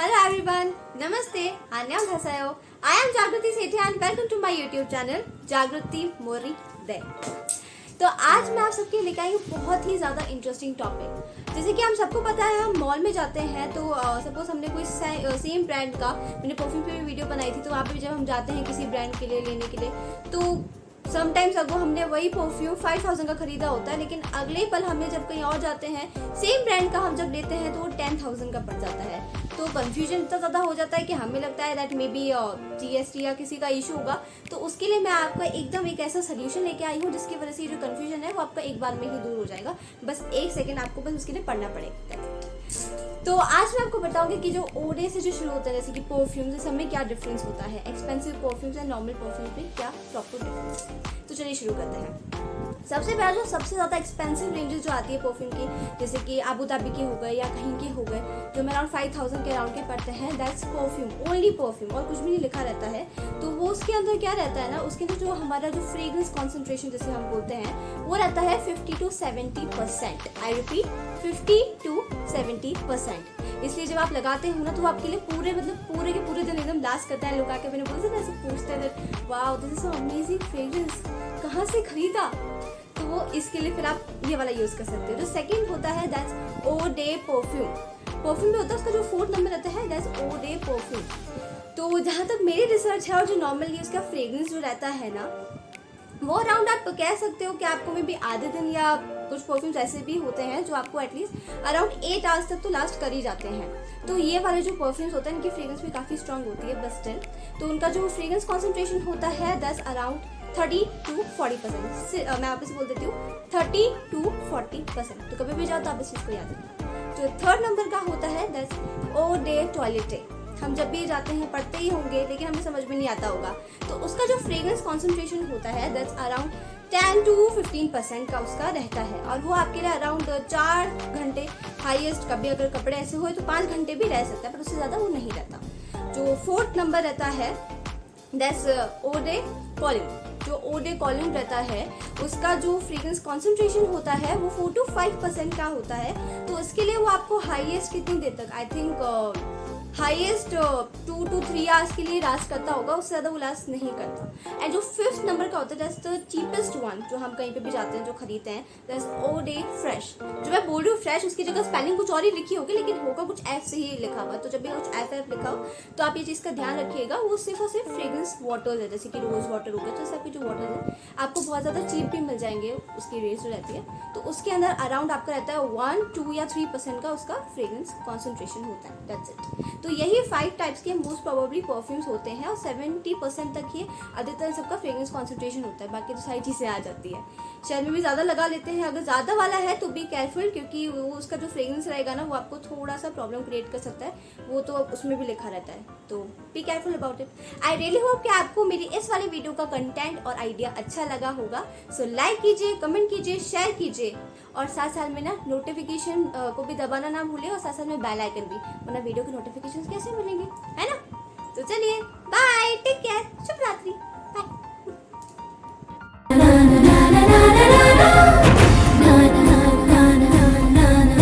Hello everyone, Namaste, Annyeonghaseyo. I am Jagriti Sethi and welcome to my YouTube channel Jagriti Mori De. तो आज मैं आप सबके लेकर आई हूँ बहुत ही ज़्यादा इंटरेस्टिंग टॉपिक। जैसे कि हम सबको पता है, हम मॉल में जाते हैं तो सपोज हमने कोई सेम ब्रांड का, मैंने परफ्यूम पे भी वीडियो बनाई थी, तो वहाँ पे जब हम जाते हैं किसी ब्रांड के लिए लेने के लिए, तो समटाइम्स अगो हमने वही परफ्यूम 5000 का खरीदा होता है, लेकिन अगले पल हमें जब कहीं और जाते हैं सेम ब्रांड का हम जब लेते हैं तो वो 10,000 का पड़ जाता है। तो कन्फ्यूजन इतना ज़्यादा हो जाता है कि हमें लगता है दैट मे बी जीएसटी या किसी का इशू होगा। तो उसके लिए मैं आपका एकदम एक ऐसा सोल्यूशन लेके आई हूँ जिसकी वजह से जो कन्फ्यूजन है वो आपका एक बार में ही दूर हो जाएगा। बस एक सेकेंड आपको बस उसके लिए पढ़ना पड़ेगा। तो आज मैं आपको बताऊंगी कि जो ओडे से जो शुरू होता है, जैसे कि परफ्यूम्स, इस समय क्या डिफरेंस होता है, expensive perfumes and normal perfumes में क्या प्रॉपर डिफरेंस। तो चलिए शुरू करते हैं। सबसे पहला जो सबसे ज़्यादा एक्सपेंसिव रेंजेस जो आती है परफ्यूम की, जैसे कि अबू धाबी के हो गए या कहीं के हो गए, जो में अराउंड 5000 के अराउंड के पड़ते हैं, दैट्स परफ्यूम, ओनली परफ्यूम, और कुछ भी नहीं लिखा रहता है। तो वो उसके अंदर क्या रहता है ना, उसके अंदर जो हमारा जो फ्रेग्रेंस कॉन्सेंट्रेशन जैसे हम बोलते हैं वो रहता है 50 to 70%। I repeat, 50 to 70%। इसलिए जब आप लगाते हो ना तो आपके लिए पूरे के पूरे दिन एकदम लास्ट करता है। लोग आके मैंने बोलते ना, ऐसे पूछते हैं, wow this is so amazing fragrance, कहाँ से खरीदा? तो वो इसके लिए फिर आप ये वाला यूज कर सकते हो। जो सेकंड होता है that's eau de parfum. Perfume में होता है उसका जो 4th नंबर रहता है दैट्स ओ डे परफ्यूम। तो जहाँ तक मेरी रिसर्च है और जो नॉर्मली उसका फ्रेग्रेंस जो रहता है ना, वो अराउंड आप कह सकते हो कि आपको में भी आधे दिन, या कुछ परफ्यूम्स ऐसे भी होते हैं जो आपको एटलीस्ट अराउंड 8 आवर्स तक तो लास्ट कर ही जाते हैं। तो ये वाले जो परफ्यूम्स होते हैं इनकी फ्रेग्रेंस भी काफ़ी स्ट्रांग होती है, बस स्टिल तो उनका जो फ्रेग्रेंस कॉन्सेंट्रेशन होता है दैट्स अराउंड 30 to 40%। मैं आप इसे बोल देती हूँ 30 to 40%। तो कभी भी जाओ तो आप इस चीज़ को याद रखना। जो 3rd नंबर का होता है दैट्स ओ डे टॉयलेटे। हम जब भी जाते हैं पढ़ते ही होंगे, लेकिन हमें समझ में नहीं आता होगा। तो उसका जो फ्रेग्रेंस कॉन्सेंट्रेशन होता है दैट्स अराउंड 10 to 15% का उसका रहता है, और वो आपके लिए अराउंड 4 घंटे हाईएस्ट, कभी अगर कपड़े ऐसे हो तो 5 घंटे भी रह सकता है, पर उससे ज़्यादा वो नहीं रहता। जो 4th नंबर रहता है दैट्स ओ डे कॉलिन। जो ओ डे कॉलिन रहता है उसका जो फ्रेग्रेंस कॉन्सेंट्रेशन होता है वो 4 to 5% का होता है। तो इसके लिए वो आपको हाईएस्ट कितनी देर तक, I think highest 2 to 3 hours के लिए लास्ट करता होगा, उससे ज़्यादा वो लास्ट नहीं करता। एंड जो 5th नंबर का होता है दैट्स द चीपेस्ट वन, जो हम कहीं पे भी जाते हैं जो खरीदते हैं, दैट्स ओ डे फ्रेश। जो मैं बोल रही हूँ फ्रेश, उसकी जगह स्पेलिंग कुछ और ही लिखी होगी, लेकिन होगा कुछ एफ से ही लिखा हुआ। तो जब भी कुछ एफ लिखा हो तो आप ये चीज़ का ध्यान रखिएगा, वो सिर्फ और सिर्फ फ्रेग्रेंस वाटर्स है, जैसे कि रोज वाटर हो गया, तो सब के जो वाटर है आपको बहुत ज़्यादा चीप भी मिल जाएंगे, उसकी रेट जो रहती है। तो उसके अंदर अराउंड आपका रहता है 1, 2 या 3% का उसका फ्रेग्रेंस कॉन्सेंट्रेशन होता है, दैट्स इट। तो यही 5 टाइप्स के मोस्ट प्रोबेबली परफ्यूम्स होते हैं, और 70% तक ही अधिकतर सबका फ्रेग्रेंस कॉन्सेंट्रेशन होता है। बाकी तो सारी चीज़ें आ जाती है, शहर में भी ज़्यादा लगा लेते हैं। अगर ज़्यादा वाला है तो बी केयरफुल, क्योंकि वो उसका जो फ्रेग्रेंस रहेगा ना वो आपको थोड़ा सा प्रॉब्लम क्रिएट कर सकता है, वो तो उसमें भी लिखा रहता है। तो be careful about it. I really hope कि आपको मेरी इस वाली वीडियो का कंटेंट और आइडिया अच्छा लगा होगा। सो लाइक कीजिए, कमेंट कीजिए, शेयर कीजिए, और साथ साथ में ना नोटिफिकेशन को भी दबाना ना भूलिए, और साथ साथ में बेल आइकन भी, वरना वीडियो के नोटिफिकेशन कैसे मिलेंगे, है ना। तो चलिए बाय, टेक केयर, शुभ रात्रि।